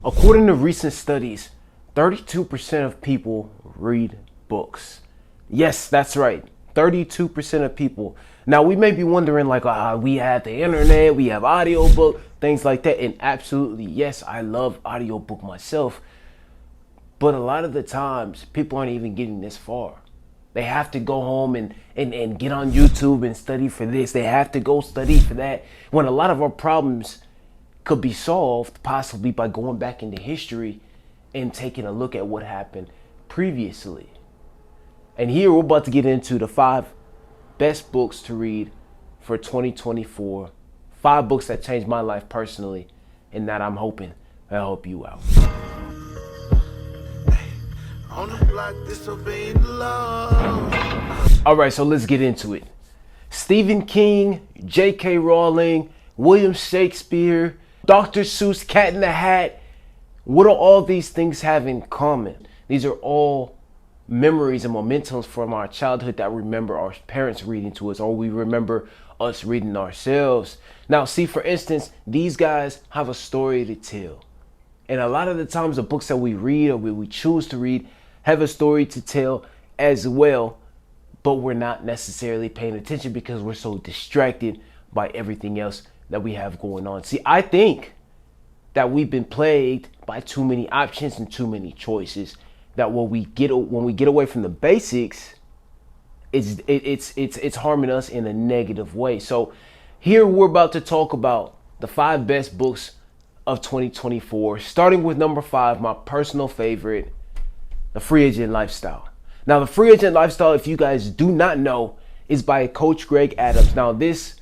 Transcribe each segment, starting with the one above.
According to recent studies, 32% of people read books. Yes, that's right. 32% of people. Now, we may be wondering, like, we have the internet, we have audiobook, things like that. And absolutely, yes, I love audiobook myself. But a lot of the times, people aren't even getting this far. They have to go home and get on YouTube and study for this. They have to go study for that. When a lot of our problems could be solved possibly by going back into history and taking a look at what happened previously. And here we're about to get into the 5 best books to read for 2024. 5 books that changed my life personally and that I'm hoping will help you out. All right, so let's get into it. Stephen King, J.K. Rowling, William Shakespeare, Dr. Seuss, Cat in the Hat. What do all these things have in common? These are all memories and momentums from our childhood that we remember our parents reading to us, or we remember us reading ourselves. Now, see, for instance, these guys have a story to tell. And a lot of the times the books that we read or we choose to read have a story to tell as well, but we're not necessarily paying attention because we're so distracted by everything else that we have going on. See, I think that we've been plagued by too many options and too many choices, that when we get away from the basics, it's harming us in a negative way. So here we're about to talk about the 5 best books of 2024, starting with number 5, my personal favorite, The Free Agent Lifestyle. Now, The Free Agent Lifestyle, if you guys do not know, is by Coach Greg Adams. Now, this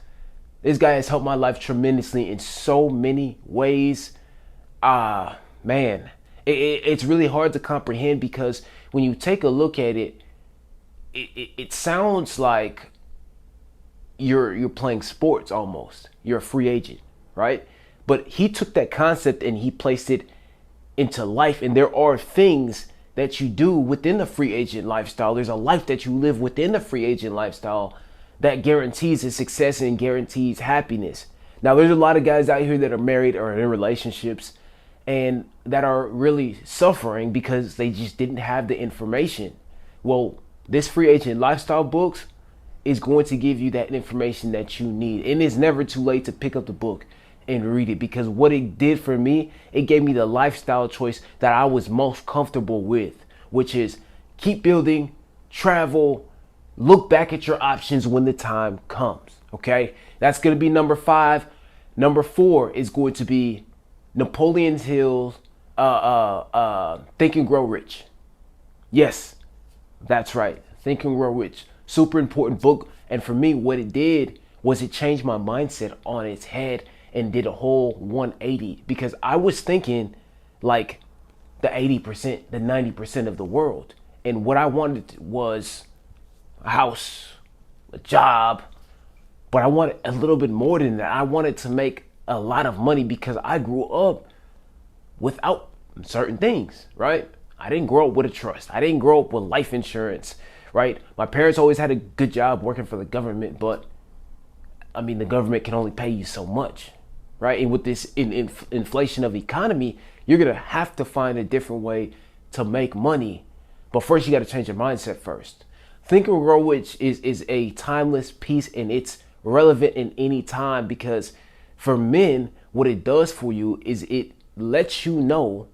guy has helped my life tremendously in so many ways. Man, it's really hard to comprehend because when you take a look at it, it sounds like you're playing sports almost. You're a free agent, right? But he took that concept and he placed it into life. And there are things that you do within the free agent lifestyle. There's a life that you live within the free agent lifestyle that guarantees his success and guarantees happiness. Now, there's a lot of guys out here that are married or in relationships and that are really suffering because they just didn't have the information. Well, this free agent lifestyle books is going to give you that information that you need. And it's never too late to pick up the book and read it, because what it did for me, it gave me the lifestyle choice that I was most comfortable with, which is keep building, travel, look back at your options when the time comes. Okay, that's going to be number 5. Number 4 is going to be Napoleon Hill's Think and Grow Rich. Yes, that's right. Think and Grow Rich. Super important book. And for me, what it did was it changed my mindset on its head and did a whole 180, because I was thinking like the 80%, the 90% of the world. And what I wanted was a house, a job, but I wanted a little bit more than that. I wanted to make a lot of money because I grew up without certain things, right? I didn't grow up with a trust. I didn't grow up with life insurance, right? My parents always had a good job working for the government, but I mean, the government can only pay you so much, right? And with this inflation of economy, you're going to have to find a different way to make money. But first, you got to change your mindset first. Think and Grow Rich is a timeless piece, and it's relevant in any time, because for men, what it does for you is it lets you know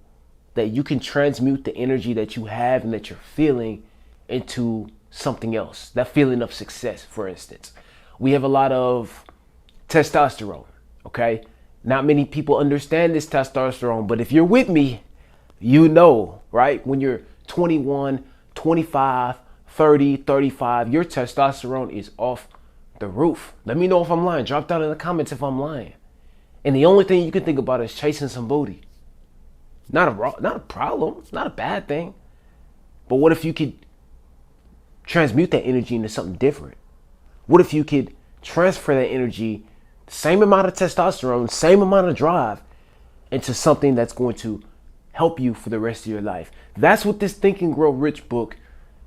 that you can transmute the energy that you have and that you're feeling into something else. That feeling of success, for instance. We have a lot of testosterone, okay? Not many people understand this testosterone, but if you're with me, you know, right? When you're 21, 25, 30, 35, your testosterone is off the roof. Let me know if I'm lying. Drop down in the comments if I'm lying. And the only thing you can think about is chasing some booty. Not a problem, not a bad thing. But what if you could transmute that energy into something different? What if you could transfer that energy, same amount of testosterone, same amount of drive, into something that's going to help you for the rest of your life? That's what this Think and Grow Rich book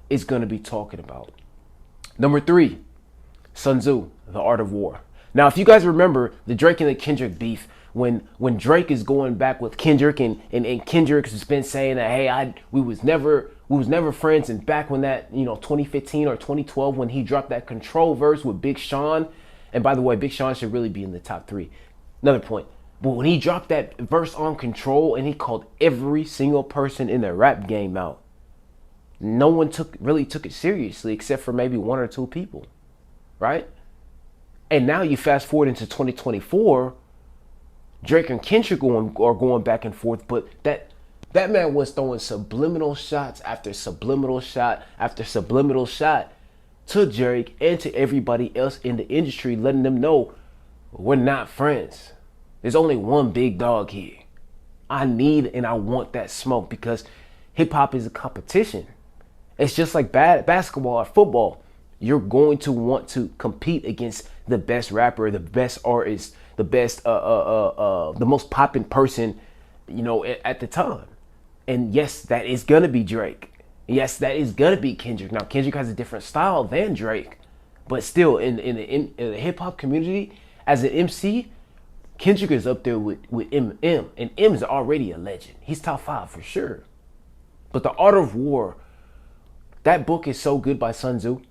is going to be talking about. Number 3, Sun Tzu, The Art of War. Now, if you guys remember, the Drake and the Kendrick beef when Drake is going back with Kendrick and Kendrick has been saying that, hey, we was never friends, and back when that 2015 or 2012 when he dropped that Control verse with Big Sean, and by the way, Big Sean should really be in the top 3. Another point. But when he dropped that verse on Control and he called every single person in the rap game out, no one really took it seriously except for maybe 1 or 2 people, right? And now you fast forward into 2024, Drake and Kendrick are going back and forth, but that man was throwing subliminal shots after subliminal shot after subliminal shot to Drake and to everybody else in the industry, letting them know we're not friends. There's only one big dog here. I need and I want that smoke because hip hop is a competition. It's just like basketball or football. You're going to want to compete against the best rapper, the best artist, the best, the most popping person, at the time. And yes, that is gonna be Drake. Yes, that is gonna be Kendrick. Now, Kendrick has a different style than Drake, but still, in the hip hop community, as an MC, Kendrick is up there with Eminem, and M is already a legend. He's top 5 for sure. But The Art of War, that book is so good by Sun Tzu.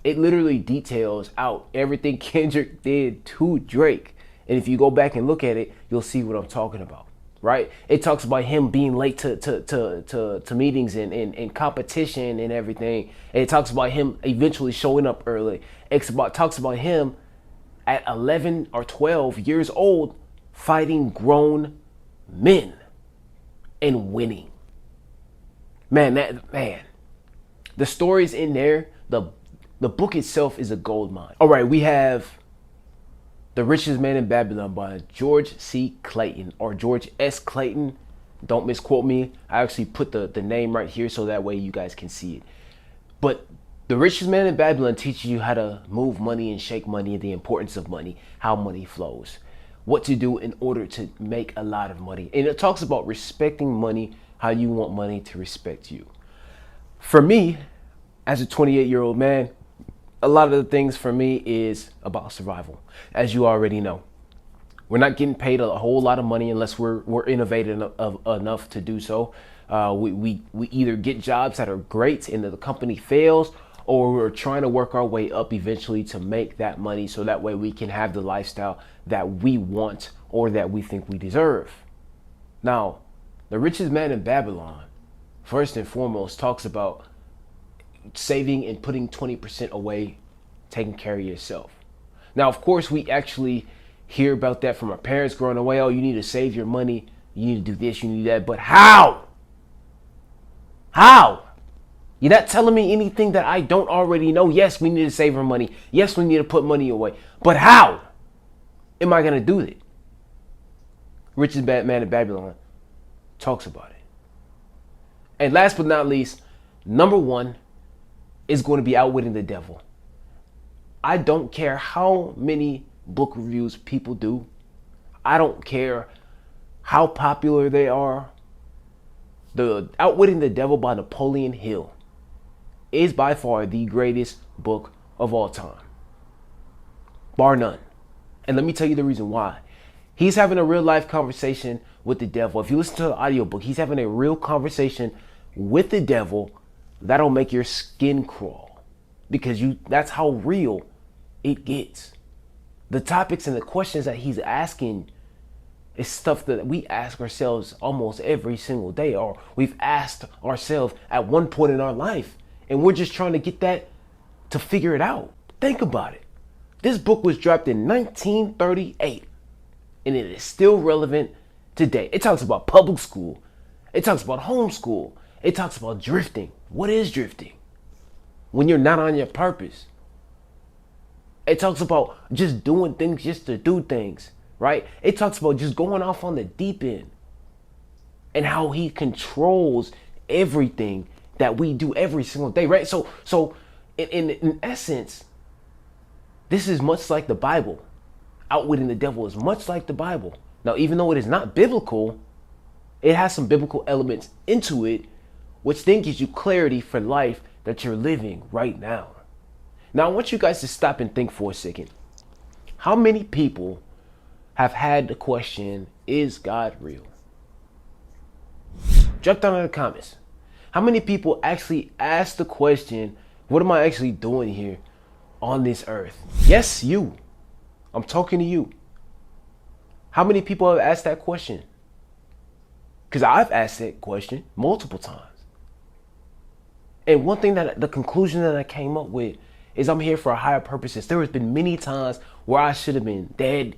It literally details out everything Kendrick did to Drake. And if you go back and look at it, you'll see what I'm talking about, right? It talks about him being late to meetings and competition and everything. And it talks about him eventually showing up early. It talks about him at 11 or 12 years old fighting grown men and winning. Man, the stories in there, the book itself is a gold mine. All right, we have The Richest Man in Babylon by George C. Clayton or George S. Clayton. Don't misquote me. I actually put the name right here so that way you guys can see it. But The Richest Man in Babylon teaches you how to move money and shake money, the importance of money, how money flows, what to do in order to make a lot of money. And it talks about respecting money, how you want money to respect you. For me, as a 28-year-old man, a lot of the things for me is about survival. As you already know, we're not getting paid a whole lot of money unless we're innovative enough to do so. We either get jobs that are great and the company fails, or we're trying to work our way up eventually to make that money so that way we can have the lifestyle that we want or that we think we deserve. Now, The Richest Man in Babylon, first and foremost, talks about saving and putting 20% away, taking care of yourself. Now, of course, we actually hear about that from our parents growing away. Oh, you need to save your money. You need to do this, you need that. But how? How? You're not telling me anything that I don't already know. Yes, we need to save our money. Yes, we need to put money away. But how am I going to do it? Richest Man in Babylon talks about it. And last but not least, number 1 is going to be Outwitting the Devil. I don't care how many book reviews people do. I don't care how popular they are. The Outwitting the Devil by Napoleon Hill is by far the greatest book of all time, bar none. And let me tell you the reason why. He's having a real life conversation with the devil. If you listen to the audiobook, he's having a real conversation with the devil that'll make your skin crawl, because that's how real it gets. The topics and the questions that he's asking is stuff that we ask ourselves almost every single day, or we've asked ourselves at one point in our life, and we're just trying to get that to figure it out. Think about it. This book was dropped in 1938, and it is still relevant today. It talks about public school. It talks about homeschool. It talks about drifting. What is drifting? When you're not on your purpose. It talks about just doing things just to do things, right? It talks about just going off on the deep end and how he controls everything that we do every single day, right? So in essence, this is much like the Bible. Outwitting the Devil is much like the Bible. Now, even though it is not biblical, it has some biblical elements into it, which then gives you clarity for life that you're living right now. Now, I want you guys to stop and think for a second. How many people have had the question, is God real? Drop down in the comments. How many people actually ask the question, what am I actually doing here on this earth? Yes, you. I'm talking to you. How many people have asked that question? Because I've asked that question multiple times. And one thing that the conclusion that I came up with is I'm here for a higher purposes. There has been many times where I should have been dead.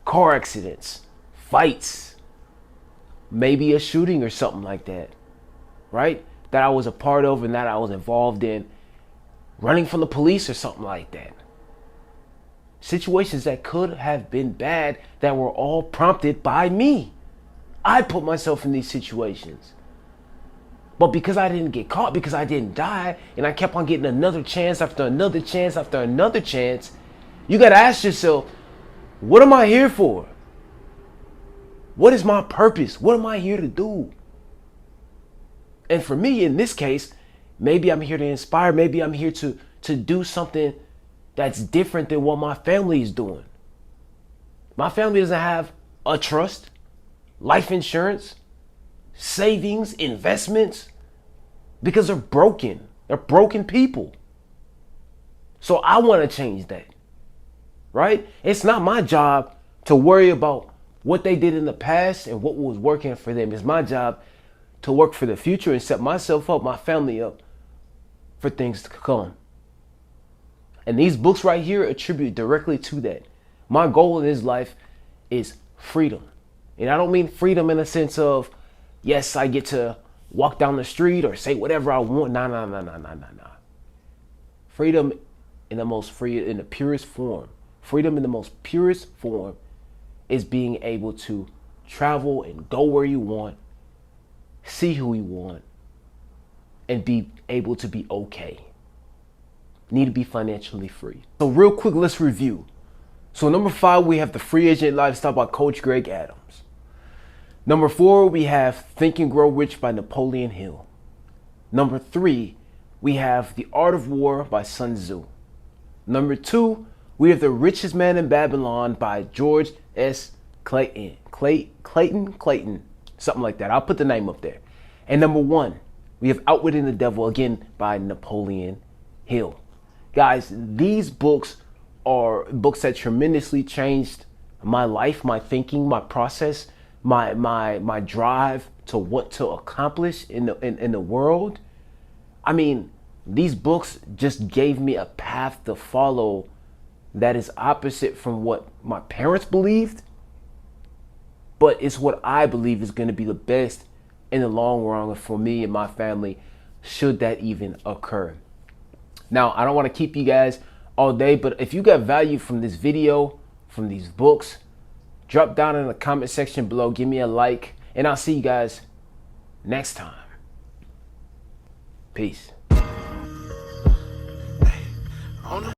Car accidents, fights, maybe a shooting or something like that, right? That I was a part of and that I was involved in, running from the police or something like that. Situations that could have been bad that were all prompted by me. I put myself in these situations. But because I didn't get caught, because I didn't die, and I kept on getting another chance after another chance after another chance, you got to ask yourself, what am I here for? What is my purpose? What am I here to do? And for me, in this case, maybe I'm here to inspire. Maybe I'm here to do something that's different than what my family is doing. My family doesn't have a trust, life insurance, savings, investments, because they're broken. They're broken people. So I want to change that, right? It's not my job to worry about what they did in the past and what was working for them. It's my job to work for the future and set myself up, my family up for things to come. And these books right here attribute directly to that. My goal in this life is freedom. And I don't mean freedom in the sense of, yes, I get to walk down the street or say whatever I want. Nah. Freedom in the purest form. Freedom in the most purest form is being able to travel and go where you want, see who you want, and be able to be okay. Need to be financially free. So real quick, let's review. So number 5, we have The Free Agent Lifestyle by Coach Greg Adams. Number 4, we have Think and Grow Rich by Napoleon Hill. Number 3, we have The Art of War by Sun Tzu. Number 2, we have The Richest Man in Babylon by George S. Clayton, something like that. I'll put the name up there. And number 1, we have Outwitting the Devil, again by Napoleon Hill. Guys, these books are books that tremendously changed my life, my thinking, my process, my drive to what to accomplish in the world. I mean, these books just gave me a path to follow that is opposite from what my parents believed, but it's what I believe is going to be the best in the long run for me and my family, should that even occur. Now, I don't want to keep you guys all day, but if you got value from this video, from these books, drop down in the comment section below, give me a like, and I'll see you guys next time. Peace.